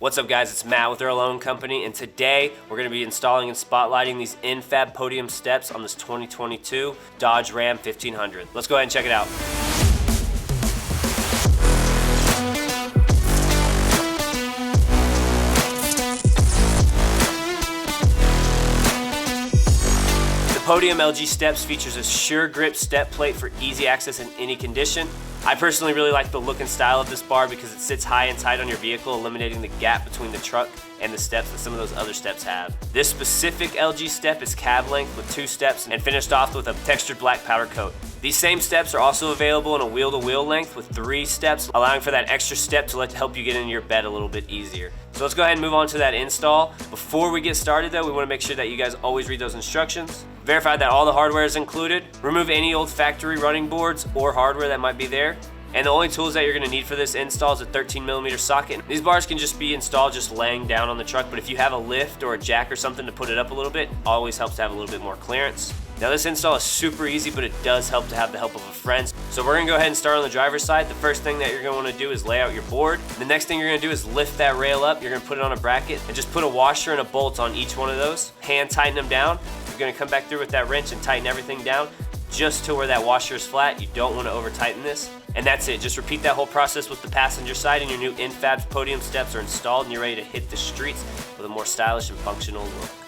What's up guys, it's Matt with Earl Owen Company, and today we're going to be installing and spotlighting these N-Fab Podium Steps on this 2022 Dodge Ram 1500. Let's go ahead and check it out. The Podium LG Steps features a sure grip step plate for easy access in any condition. I personally really like the look and style of this bar because it sits high and tight on your vehicle, eliminating the gap between the truck and the steps that some of those other steps have. This specific LG step is cab length with 2 steps and finished off with a textured black powder coat. These same steps are also available in a wheel-to-wheel length with 3 steps, allowing for that extra step to help you get into your bed a little bit easier. So let's go ahead and move on to that install. Before we get started though, we want to make sure that you guys always read those instructions. Verify that all the hardware is included. Remove any old factory running boards or hardware that might be there. And the only tools that you're going to need for this install is a 13mm socket. These bars can just be installed just laying down on the truck, but if you have a lift or a jack or something to put it up a little bit, always helps to have a little bit more clearance. Now this install is super easy, but it does help to have the help of a friend. So we're going to go ahead and start on the driver's side. The first thing that you're going to want to do is lay out your board. The next thing you're going to do is lift that rail up. You're going to put it on a bracket and just put a washer and a bolt on each one of those. Hand tighten them down. You're going to come back through with that wrench and tighten everything down just to where that washer is flat. You don't want to over tighten this. And that's it. Just repeat that whole process with the passenger side, and your new N-Fab Podium Steps are installed and you're ready to hit the streets with a more stylish and functional look.